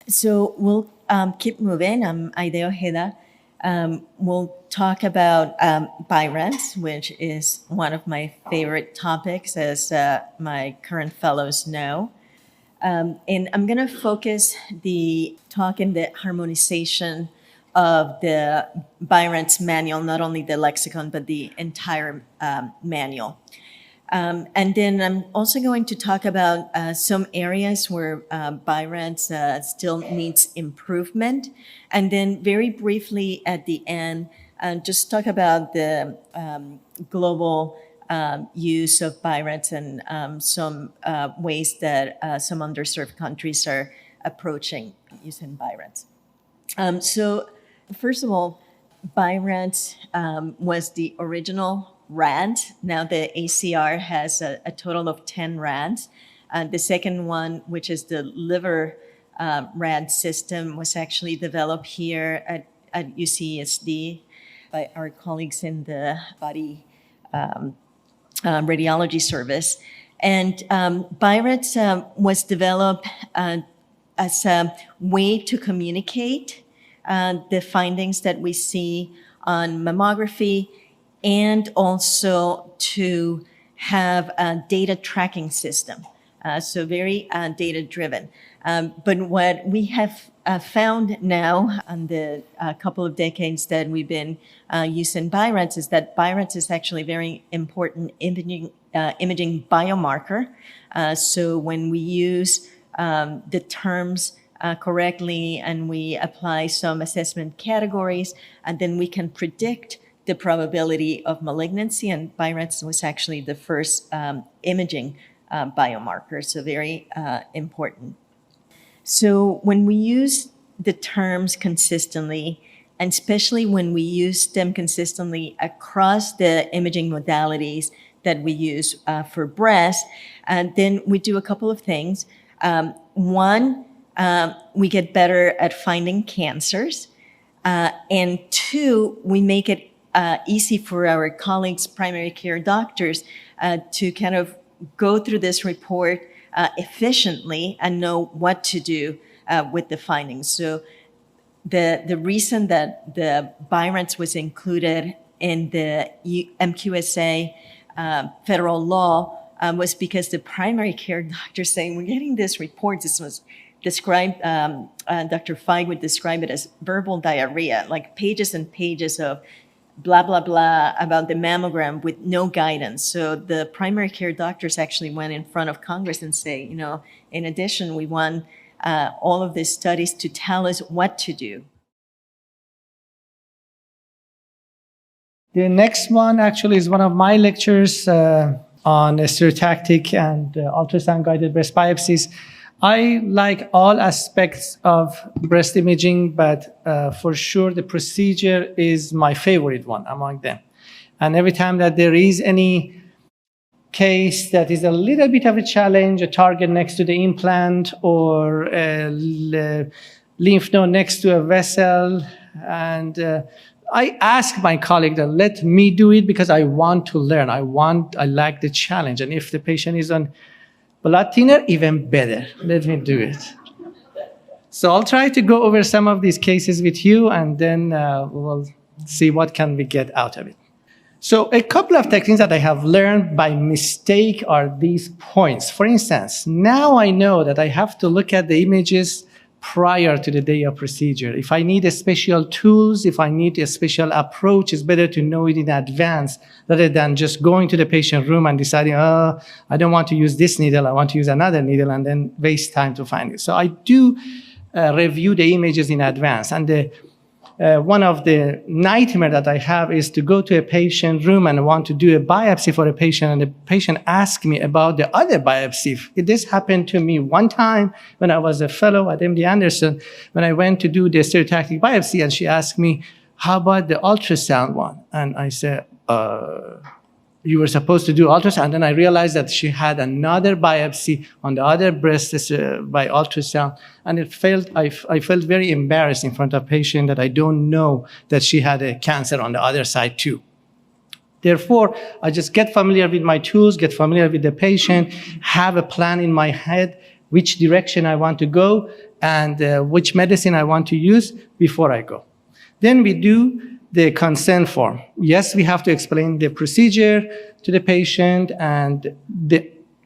So we'll keep moving. I'm Aide Ojeda. We'll talk about BIRANTS, which is one of my favorite topics, as my current fellows know. And I'm going to focus the talk in the harmonization of the BIRANTS manual, not only the lexicon, but the entire manual. And then I'm also going to talk about some areas where BIRANTS still needs improvement. And then very briefly at the end, just talk about the global use of BIRANTS and some ways that some underserved countries are approaching using BIRANTS. So first of all, BIRANTS was the original RAND. Now the ACR has a total of 10 RANDs. The second one, which is the liver RAND system, was actually developed here at UCSD by our colleagues in the body radiology service. And BIRANTS was developed as a way to communicate the findings that we see on mammography, and also to have a data tracking system. So very data-driven. But what we have found now in the couple of decades that we've been using BIRANTS is that BIRANTS is actually a very important imaging biomarker. So when we use the terms correctly and we apply some assessment categories, and then we can predict the probability of malignancy, and BIRANTS was actually the first imaging biomarker, so very important. So when we use the terms consistently, and especially when we use them consistently across the imaging modalities that we use for breast, then we do a couple of things. One, we get better at finding cancers. And two, we make it easy for our colleagues, primary care doctors, to kind of go through this report efficiently and know what to do with the findings. So the reason that the BIRANTS was included in the MQSA federal law was because the primary care doctors saying, we're getting this report, this was described, Dr. Feig would describe it as verbal diarrhea, like pages and pages of blah, blah, blah about the mammogram with no guidance. So the primary care doctors actually went in front of Congress and say, in addition, we want all of these studies to tell us what to do. The next one actually is one of my lectures on stereotactic and ultrasound-guided breast biopsies. I like all aspects of breast imaging, but for sure the procedure is my favorite one among them. And every time that there is any case that is a little bit of a challenge, a target next to the implant or a lymph node next to a vessel, and I ask my colleague to let me do it because I want to learn. I like the challenge. And if the patient is on blood thinner, even better. Let me do it. So I'll try to go over some of these cases with you, and then we'll see what can we get out of it. So a couple of techniques that I have learned by mistake are these points. For instance, now I know that I have to look at the images prior to the day of procedure. If I need a special tools, if I need a special approach, it's better to know it in advance rather than just going to the patient room and deciding, oh, I don't want to use this needle, I want to use another needle, and then waste time to find it. So I do review the images in advance. And one of the nightmares that I have is to go to a patient room and want to do a biopsy for a patient, and the patient asks me about the other biopsy. This happened to me one time when I was a fellow at MD Anderson, when I went to do the stereotactic biopsy, and she asked me, how about the ultrasound one? And I said, you were supposed to do ultrasound. And then I realized that she had another biopsy on the other breast by ultrasound. And I felt very embarrassed in front of a patient that I don't know that she had a cancer on the other side too. Therefore, I just get familiar with my tools, get familiar with the patient, have a plan in my head, which direction I want to go, and which medicine I want to use before I go. Then we do the consent form. Yes, we have to explain the procedure to the patient, and the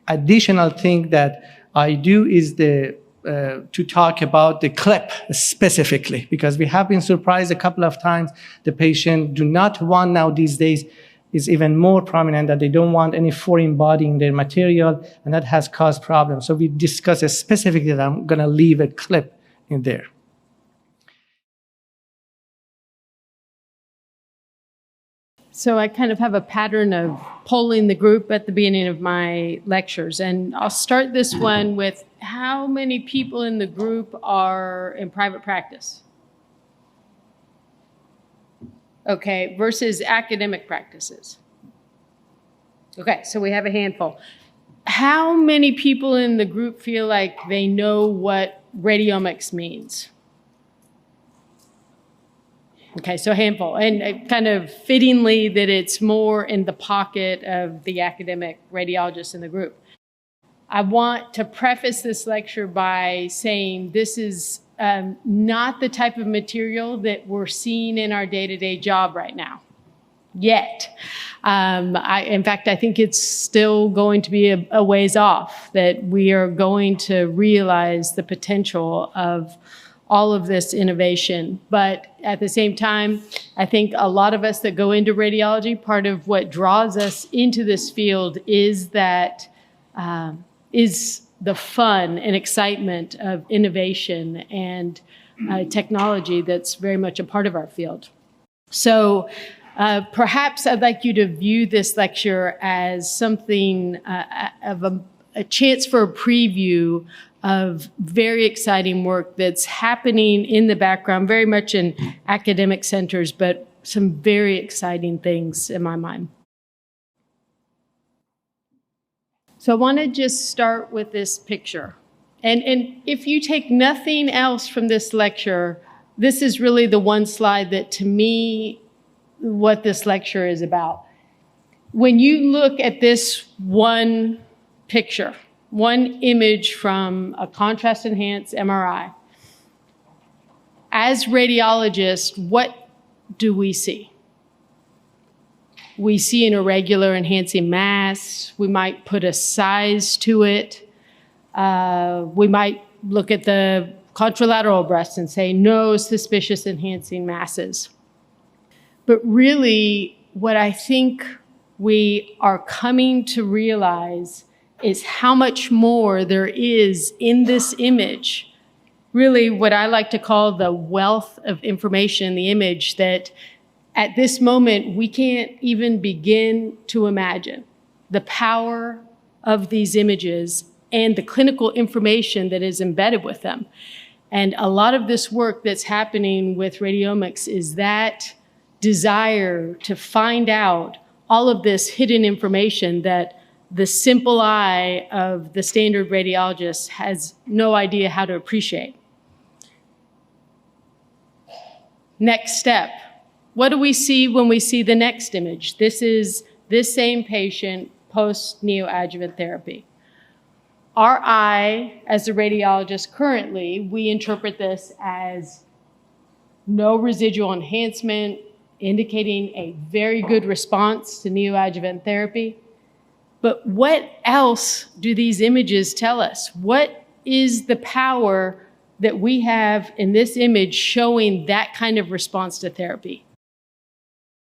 additional thing that I do is to talk about the clip specifically, because we have been surprised a couple of times. The patient do not want, now these days is even more prominent, that they don't want any foreign body in their material, and that has caused problems. So we discuss specifically that I'm gonna leave a clip in there. So I kind of have a pattern of polling the group at the beginning of my lectures. And I'll start this one with how many people in the group are in private practice? Okay, versus academic practices. Okay, so we have a handful. How many people in the group feel like they know what radiomics means? Okay, so a handful, and kind of fittingly that it's more in the pocket of the academic radiologists in the group. I want to preface this lecture by saying this is not the type of material that we're seeing in our day-to-day job right now, yet. In fact, I think it's still going to be a ways off, that we are going to realize the potential of all of this innovation. But at the same time, I think a lot of us that go into radiology, part of what draws us into this field is that, is the fun and excitement of innovation and technology that's very much a part of our field. So perhaps I'd like you to view this lecture as something of a chance for a preview of very exciting work that's happening in the background, very much in academic centers, but some very exciting things in my mind. So I want to just start with this picture. And if you take nothing else from this lecture, this is really the one slide that, to me, what this lecture is about. When you look at this one picture, one image from a contrast-enhanced MRI, as radiologists, what do we see? We see an irregular enhancing mass. We might put a size to it. We might look at the contralateral breast and say, no suspicious enhancing masses. But really, what I think we are coming to realize is how much more there is in this image. Really, what I like to call the wealth of information in the image that at this moment, we can't even begin to imagine the power of these images and the clinical information that is embedded with them. And a lot of this work that's happening with radiomics is that desire to find out all of this hidden information that the simple eye of the standard radiologist has no idea how to appreciate. Next step. What do we see when we see the next image? This is this same patient post-neoadjuvant therapy. Our eye, as a radiologist currently, we interpret this as no residual enhancement, indicating a very good response to neoadjuvant therapy. But what else do these images tell us? What is the power that we have in this image showing that kind of response to therapy?